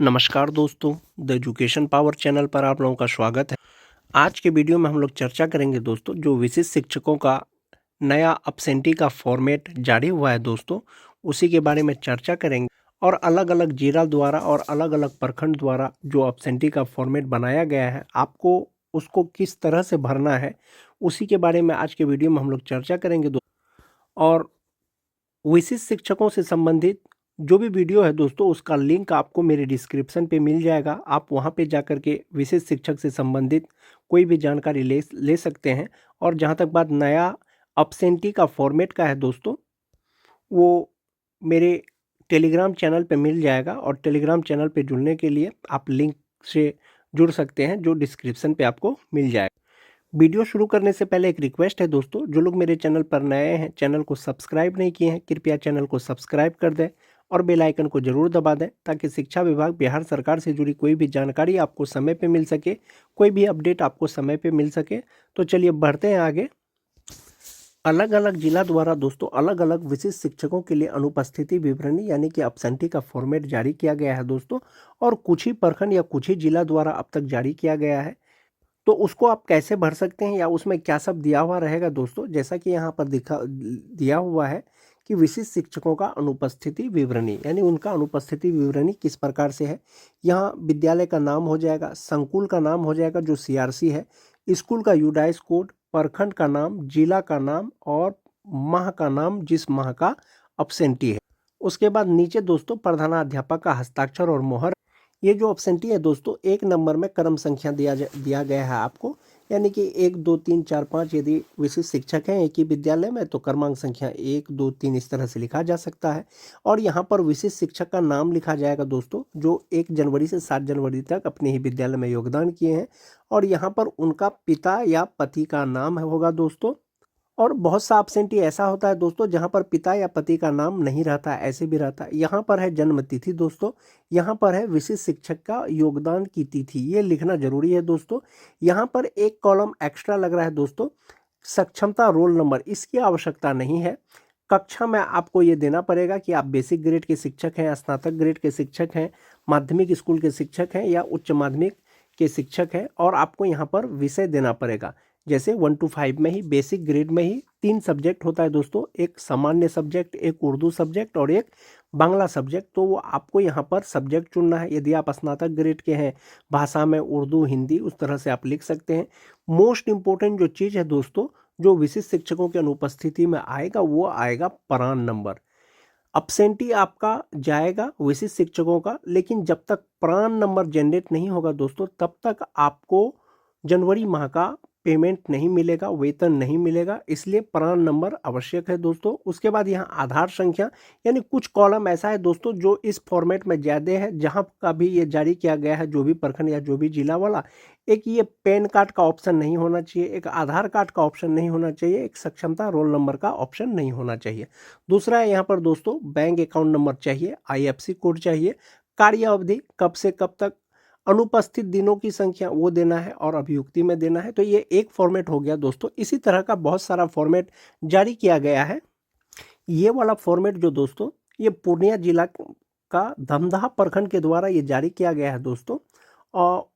नमस्कार दोस्तों, the education power channel पर आप लोगों का स्वागत है। आज के वीडियो में हम लोग चर्चा करेंगे दोस्तों, जो विशिष्ट शिक्षकों का नया अपसेंटी का फॉर्मेट जारी हुआ है दोस्तों, उसी के बारे में चर्चा करेंगे। और अलग-अलग जिला द्वारा और अलग-अलग प्रखंड द्वारा जो अपसेंटी का फॉर्मेट बनाया गया है, आपको उसको किस तरह से भरना है, उसी के बारे में आज के वीडियो में हम लोग चर्चा करेंगे और विशिष्ट शिक्षकों से संबंधित जो भी वीडियो है दोस्तों, उसका लिंक आपको मेरे डिस्क्रिप्शन पे मिल जाएगा। आप वहां पे जाकर के विशिष्ट शिक्षक से संबंधित कोई भी जानकारी ले सकते हैं। और जहां तक बात नया अपसेंटी का फॉर्मेट का है दोस्तों, वो मेरे टेलीग्राम चैनल पे मिल जाएगा। और टेलीग्राम चैनल पे जुड़ने के लिए आप लिंक से जुड़ सकते हैं, जो डिस्क्रिप्शन पे आपको मिल जाएगा। वीडियो शुरू करने से पहले एक रिक्वेस्ट है दोस्तों, जो लोग मेरे चैनल पर नए हैं, चैनल को सब्सक्राइब नहीं किए हैं, कृपया चैनल को सब्सक्राइब कर दें और बेल आइकन को जरूर दबा दें, ताकि शिक्षा विभाग बिहार सरकार से जुड़ी कोई भी जानकारी आपको समय पे मिल सके, कोई भी अपडेट आपको समय पे मिल सके। तो चलिए बढ़ते हैं आगे। अलग अलग जिला द्वारा दोस्तों अलग अलग विशिष्ट शिक्षकों के लिए अनुपस्थिति विवरणी यानी कि अपसेंटी का फॉर्मेट जारी किया गया है दोस्तों। और कुछ ही प्रखंड या कुछ ही जिला द्वारा अब तक जारी किया गया है। तो उसको आप कैसे भर सकते हैं या उसमें क्या सब दिया हुआ रहेगा दोस्तों, जैसा कि यहाँ पर दिया हुआ है कि विशिष्ट शिक्षकों का अनुपस्थिति विवरणी, यानी उनका अनुपस्थिति विवरणी किस प्रकार से है। यहाँ विद्यालय का नाम हो जाएगा, संकुल का नाम हो जाएगा जो सीआरसी है, स्कूल का यूडाइस कोड, प्रखंड का नाम, जिला का नाम और माह का नाम जिस माह का अपसेंटी है। उसके बाद नीचे दोस्तों प्रधानाध्यापक का हस्ताक्षर और मोहर। ये जो अपसेंटी है दोस्तों, एक नंबर में क्रम संख्या दिया गया है आपको, यानी कि 1 2 3 4 5 यदि विशिष्ट शिक्षक हैं एक ही विद्यालय में, तो क्रमांक संख्या 1 2 3 इस तरह से लिखा जा सकता है। और यहाँ पर विशिष्ट शिक्षक का नाम लिखा जाएगा दोस्तों, जो 1 जनवरी से 7 जनवरी तक अपने ही विद्यालय में योगदान किए हैं। और यहाँ पर उनका पिता या पति का नाम होगा दोस्तों। और बहुत सा एब्सेंटी ऐसा होता है दोस्तों जहां पर पिता या पति का नाम नहीं रहता, ऐसे भी रहता है। यहाँ पर है जन्म तिथि दोस्तों, यहाँ पर है विशिष्ट शिक्षक का योगदान की तिथि, ये लिखना जरूरी है दोस्तों। यहाँ पर एक कॉलम एक्स्ट्रा लग रहा है दोस्तों, सक्षमता रोल नंबर, इसकी आवश्यकता नहीं है। कक्षा में आपको ये देना पड़ेगा कि आप बेसिक ग्रेड के शिक्षक हैं, स्नातक ग्रेड के शिक्षक हैं, माध्यमिक स्कूल के शिक्षक हैं या उच्च माध्यमिक के शिक्षक हैं। और आपको यहाँ पर विषय देना पड़ेगा, जैसे 1 to 5 में ही बेसिक ग्रेड में ही 3 सब्जेक्ट होता है दोस्तों, एक सामान्य सब्जेक्ट, एक उर्दू सब्जेक्ट और एक बांग्ला सब्जेक्ट। तो वो आपको यहाँ पर सब्जेक्ट चुनना है। यदि आप स्नातक ग्रेड के हैं, भाषा में उर्दू हिंदी, उस तरह से आप लिख सकते हैं। मोस्ट इंपॉर्टेंट जो चीज़ है दोस्तों, जो विशिष्ट शिक्षकों की अनुपस्थिति में आएगा, वो आएगा प्रान नंबर। अपसेंटी आपका जाएगा विशिष्ट शिक्षकों का, लेकिन जब तक प्रान नंबर जनरेट नहीं होगा दोस्तों, तब तक आपको जनवरी माह का पेमेंट नहीं मिलेगा, वेतन नहीं मिलेगा। इसलिए प्रान नंबर आवश्यक है दोस्तों। उसके बाद यहाँ आधार संख्या, यानी कुछ कॉलम ऐसा है दोस्तों जो इस फॉर्मेट में ज़्यादा है, जहाँ का भी ये जारी किया गया है, जो भी प्रखंड या जो भी जिला वाला, एक ये पैन कार्ड का ऑप्शन नहीं होना चाहिए, एक आधार कार्ड का ऑप्शन नहीं होना चाहिए, एक सक्षमता रोल नंबर का ऑप्शन नहीं होना चाहिए। दूसरा है यहाँ पर दोस्तों बैंक अकाउंट नंबर चाहिए, आईएफएससी कोड चाहिए, कार्य अवधि कब से कब तक, अनुपस्थित दिनों की संख्या वो देना है और अभियुक्ति में देना है। तो ये एक फॉर्मेट हो गया दोस्तों। इसी तरह का बहुत सारा फॉर्मेट जारी किया गया है। ये वाला फॉर्मेट जो दोस्तों, ये पूर्णिया जिला का धमदाहा प्रखंड के द्वारा ये जारी किया गया है दोस्तों। और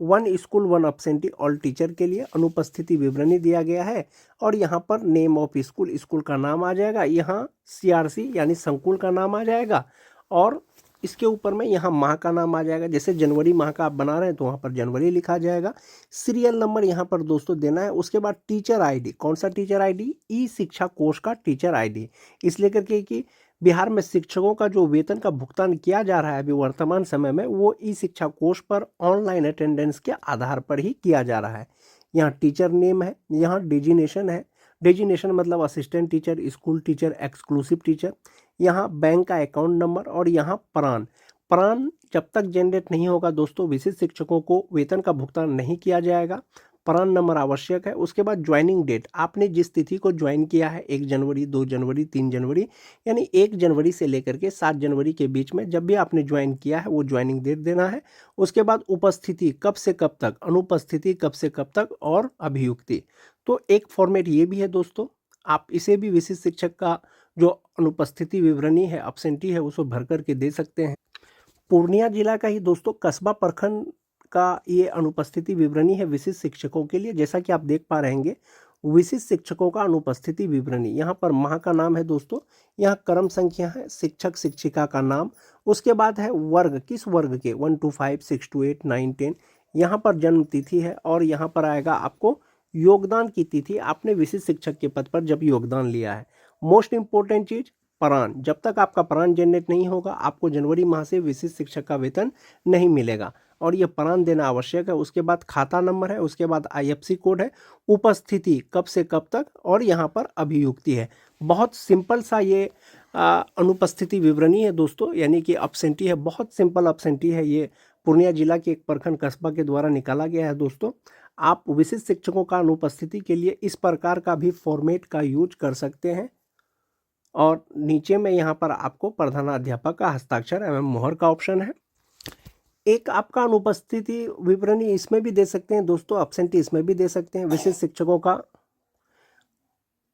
1 स्कूल 1 अपसेंटी ऑल टीचर के लिए अनुपस्थिति विवरणी दिया गया है। और यहाँ पर नेम ऑफ स्कूल, स्कूल का नाम आ जाएगा, यहाँ सीआरसी यानी संकुल का नाम आ जाएगा। और इसके ऊपर में यहाँ माह का नाम आ जाएगा, जैसे जनवरी माह का आप बना रहे हैं तो वहाँ पर जनवरी लिखा जाएगा। सीरियल नंबर यहाँ पर दोस्तों देना है। उसके बाद टीचर आईडी, कौन सा टीचर आईडी, ई शिक्षा कोष का टीचर आईडी, इसलिए करके कि बिहार में शिक्षकों का जो वेतन का भुगतान किया जा रहा है अभी वर्तमान समय में, वो ई शिक्षा कोष पर ऑनलाइन अटेंडेंस के आधार पर ही किया जा रहा है। यहाँ टीचर नेम है, यहाँ डिजिनेशन है, डिजिनेशन मतलब assistant teacher, school teacher, exclusive teacher, यहाँ बैंक का अकाउंट नंबर और यहाँ प्रान। प्रान जब तक जनरेट नहीं होगा दोस्तों, विशिष्ट शिक्षकों को वेतन का भुगतान नहीं किया जाएगा। प्रान नंबर आवश्यक है। उसके बाद ज्वाइनिंग डेट, आपने जिस तिथि को ज्वाइन किया है, 1 जनवरी 2 जनवरी 3 जनवरी, यानी 1 जनवरी से लेकर के 7 जनवरी के बीच में जब भी आपने ज्वाइन किया है, वो ज्वाइनिंग डेट देना है। उसके बाद उपस्थिति कब से कब तक, अनुपस्थिति कब से कब तक और अभियुक्ति। तो एक फॉर्मेट ये भी है दोस्तों, आप इसे भी विशिष्ट शिक्षक का जो अनुपस्थिति विवरणी है, अपसेंटी है, उसको भर करके दे सकते हैं। पूर्णिया जिला का ही दोस्तों कस्बा प्रखंड का ये अनुपस्थिति विवरणी है विशिष्ट शिक्षकों के लिए। जैसा कि आप देख पा रहे हैं, विशिष्ट शिक्षकों का अनुपस्थिति विवरणी। यहाँ पर माह का नाम है दोस्तों, यहाँ क्रम संख्या है, शिक्षक शिक्षिका का नाम, उसके बाद है वर्ग, किस वर्ग के, 1 to 5, 6 to 8, 9, 10। यहाँ पर जन्म तिथि है और यहाँ पर आएगा आपको योगदान की तिथि, आपने विशिष्ट शिक्षक के पद पर जब योगदान लिया है। मोस्ट इंपॉर्टेंट चीज प्राण, जब तक आपका प्राण जनरेट नहीं होगा आपको जनवरी माह से विशिष्ट शिक्षक का वेतन नहीं मिलेगा और ये प्राण देना आवश्यक है। उसके बाद खाता नंबर है, उसके बाद IFC कोड है, उपस्थिति कब से कब तक, और यहाँ पर अभियुक्ति है। बहुत सिंपल सा ये अनुपस्थिति विवरणी है दोस्तों, यानी कि अब्सेंटी है, बहुत सिंपल अब्सेंटी है। ये पूर्णिया जिला के एक प्रखंड कस्बा के द्वारा निकाला गया है दोस्तों। आप विशिष्ट शिक्षकों का अनुपस्थिति के लिए इस प्रकार का भी फॉर्मेट का यूज कर सकते हैं। और नीचे में यहाँ पर आपको प्रधानाध्यापक का हस्ताक्षर एवं मोहर का ऑप्शन है। एक आपका अनुपस्थिति विवरणी इसमें भी दे सकते हैं दोस्तों, अब्सेंटी इसमें भी दे सकते हैं। विशिष्ट शिक्षकों का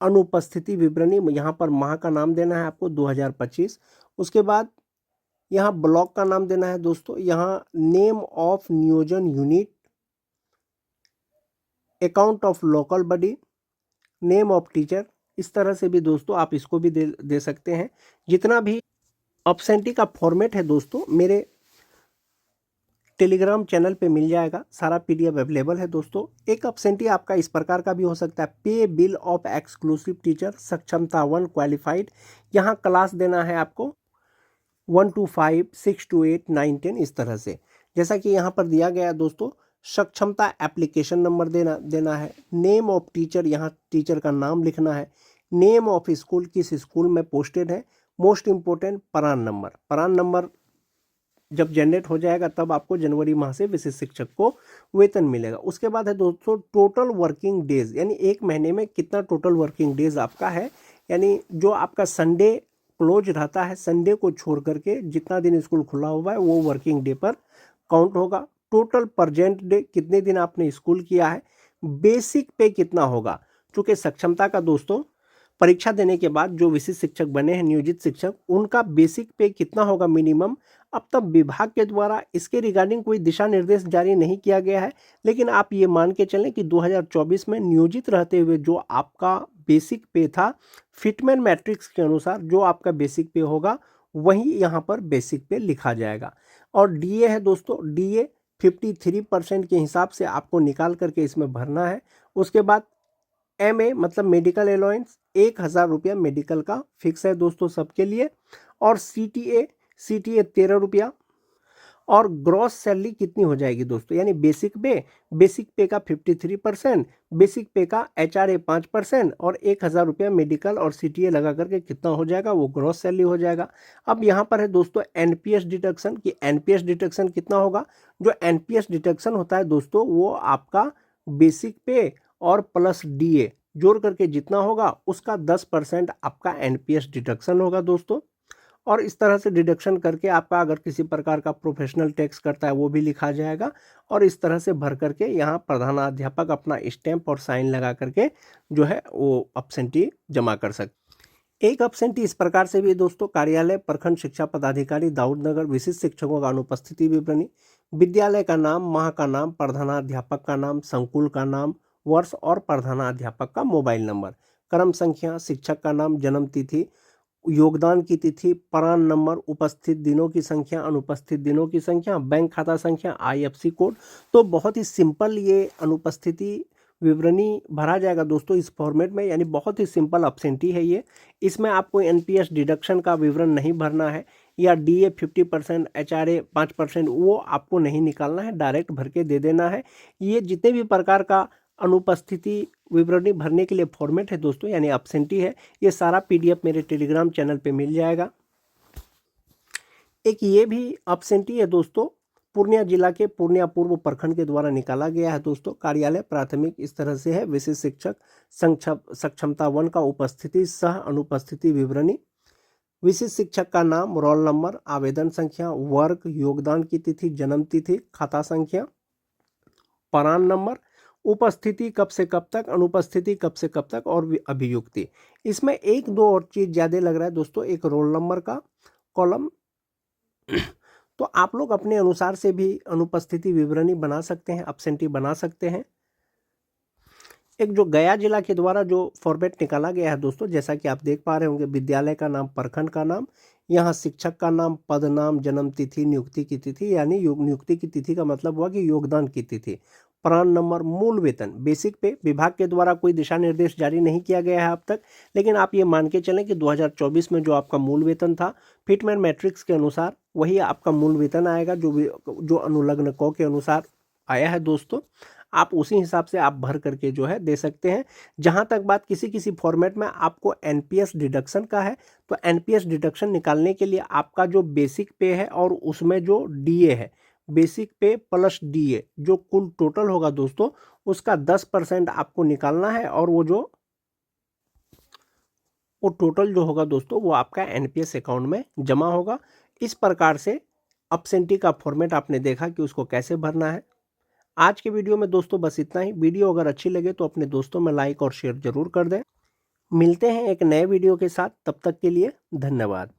अनुपस्थिति विवरणी, यहाँ पर माह का नाम देना है आपको 2025। उसके बाद यहाँ ब्लॉक का नाम देना है दोस्तों, यहाँ नेम ऑफ नियोजन unit, account of local body, name of teacher. इस तरह से भी दोस्तों आप इसको भी दे सकते हैं। जितना भी अब्सेंटी का फॉर्मेट है दोस्तों मेरे टेलीग्राम चैनल पे मिल जाएगा, सारा PDF अवेलेबल है दोस्तों। एक अब्सेंटी आपका इस प्रकार का भी हो सकता है, पे बिल ऑफ एक्सक्लूसिव टीचर, सक्षमता 1 क्वालिफाइड। यहाँ क्लास देना है आपको 1 to 5, 6 to 8, 9, 10, इस तरह से। जैसा कि यहाँ पर दिया गया है दोस्तों, सक्षमता एप्लीकेशन नंबर देना है, नेम ऑफ टीचर, यहाँ टीचर का नाम लिखना है, नेम ऑफ स्कूल, किस स्कूल में पोस्टेड है। मोस्ट इंपोर्टेंट प्राण नंबर, प्राण नंबर जब जनरेट हो जाएगा तब आपको जनवरी माह से विशिष्ट शिक्षक को वेतन मिलेगा। उसके बाद है दोस्तों टोटल वर्किंग डेज, यानी एक महीने में कितना टोटल वर्किंग डेज आपका है, यानी जो आपका संडे क्लोज रहता है, संडे को छोड़ करके जितना दिन स्कूल खुला हुआ है वो वर्किंग डे पर काउंट होगा। टोटल प्रेजेंट डे, कितने दिन आपने स्कूल किया है। बेसिक पे कितना होगा, चूंकि सक्षमता का दोस्तों परीक्षा देने के बाद जो विशिष्ट शिक्षक बने हैं नियोजित शिक्षक, उनका बेसिक पे कितना होगा मिनिमम। अब तक विभाग के द्वारा इसके रिगार्डिंग कोई दिशा निर्देश जारी नहीं किया गया है, लेकिन आप ये मान के चलें कि 2024 में नियोजित रहते हुए जो आपका बेसिक पे था, फिटमेन मैट्रिक्स के अनुसार जो आपका बेसिक पे होगा वही यहाँ पर बेसिक पे लिखा जाएगा। और DA है दोस्तों, DA 53% के हिसाब से आपको निकाल करके इसमें भरना है। उसके बाद MA मतलब मेडिकल अलाउंस, 1000 रुपया मेडिकल का फिक्स है दोस्तों सबके लिए। और CTA 13 रुपया। और ग्रॉस सैलरी कितनी हो जाएगी दोस्तों, यानी बेसिक पे का 53%, बेसिक पे का HRA 5% और 1000 रुपया मेडिकल और CTA लगा करके कितना हो जाएगा, वो ग्रॉस सैलरी हो जाएगा। अब यहाँ पर है दोस्तों NPS डिडक्शन, कि NPS डिडक्शन कितना होगा। जो NPS डिडक्शन होता है दोस्तों वो आपका बेसिक पे और प्लस DA जोड़ करके जितना होगा उसका 10% आपका NPS डिडक्शन होगा दोस्तों। और इस तरह से डिडक्शन करके आपका अगर किसी प्रकार का प्रोफेशनल टैक्स करता है वो भी लिखा जाएगा। और इस तरह से भर करके यहाँ प्रधानाध्यापक अपना स्टैंप और साइन लगा करके जो है वो अब्सेंटी जमा कर सकते। एक अब्सेंटी इस प्रकार से भी दोस्तों, कार्यालय प्रखंड शिक्षा पदाधिकारी दाऊदनगर, विशिष्ट शिक्षकों का अनुपस्थिति विवरणी, विद्यालय का नाम, माह का नाम, प्रधानाध्यापक का नाम, संकुल का नाम, वर्ष और प्रधानाध्यापक का मोबाइल नंबर, क्रम संख्या, शिक्षक का नाम, जन्म तिथि, योगदान की तिथि, प्राण नंबर, उपस्थित दिनों की संख्या, अनुपस्थित दिनों की संख्या, बैंक खाता संख्या, IFC कोड। तो बहुत ही सिंपल ये अनुपस्थिति विवरणी भरा जाएगा दोस्तों इस फॉर्मेट में, यानी बहुत ही सिंपल अब्सेंटी है ये। इसमें आपको NPS डिडक्शन का विवरण नहीं भरना है, या DA 50%, HRA 5% वो आपको नहीं निकालना है, डायरेक्ट भर के दे देना है। ये जितने भी प्रकार का अनुपस्थिति विवरणी भरने के लिए फॉर्मेट है दोस्तों, यानी अब्सेंटी है, ये सारा PDF मेरे टेलीग्राम चैनल पे मिल जाएगा। एक ये भी अब्सेंटी है दोस्तों, पूर्णिया जिला के पूर्णिया पूर्व प्रखंड के द्वारा निकाला गया है दोस्तों। कार्यालय प्राथमिक इस तरह से है, विशिष्ट शिक्षक सक्षमता 1 का उपस्थिति सह अनुपस्थिति विवरणी, विशिष्ट शिक्षक का नाम, रोल नंबर, आवेदन संख्या, वर्ग, योगदान की तिथि, जन्म तिथि, खाता संख्या, प्राण नंबर, उपस्थिति कब से कब तक, अनुपस्थिति कब से कब तक और अभियुक्ति। इसमें एक दो और चीज ज्यादा लग रहा है दोस्तों, एक रोल नंबर का कॉलम। तो तो आप लोग अपने अनुसार से भी अनुपस्थिति विवरणी बना सकते हैं, एब्सेंटी बना सकते हैं। एक जो गया जिला के द्वारा जो फॉर्मेट निकाला गया है दोस्तों, जैसा कि आप देख पा रहे होंगे, विद्यालय का नाम, प्रखंड का नाम, यहाँ शिक्षक का नाम, पद नाम, जन्म तिथि, नियुक्ति की तिथि, यानी नियुक्ति की तिथि का मतलब हुआ कि योगदान की तिथि, प्राण नंबर, मूल वेतन, बेसिक पे। विभाग के द्वारा कोई दिशा निर्देश जारी नहीं किया गया है अब तक, लेकिन आप ये मान के चलें कि 2024 में जो आपका मूल वेतन था फिटमेन मैट्रिक्स के अनुसार वही आपका मूल वेतन आएगा, जो अनुलग्न क के अनुसार आया है दोस्तों। आप उसी हिसाब से आप भर करके जो है दे सकते हैं। जहां तक बात किसी किसी फॉर्मेट में आपको एनपीएस डिडक्शन का है, तो एनपीएस डिडक्शन निकालने के लिए आपका जो बेसिक पे है और उसमें जो डीए है, बेसिक पे प्लस डीए, जो कुल टोटल होगा दोस्तों उसका 10% आपको निकालना है, और वो टोटल जो होगा दोस्तों वो आपका एनपीएस अकाउंट में जमा होगा। इस प्रकार से एब्सेंटी का फॉर्मेट आपने देखा कि उसको कैसे भरना है। आज के वीडियो में दोस्तों बस इतना ही। वीडियो अगर अच्छी लगे तो अपने दोस्तों में लाइक और शेयर जरूर कर दें। मिलते हैं एक नए वीडियो के साथ, तब तक के लिए धन्यवाद।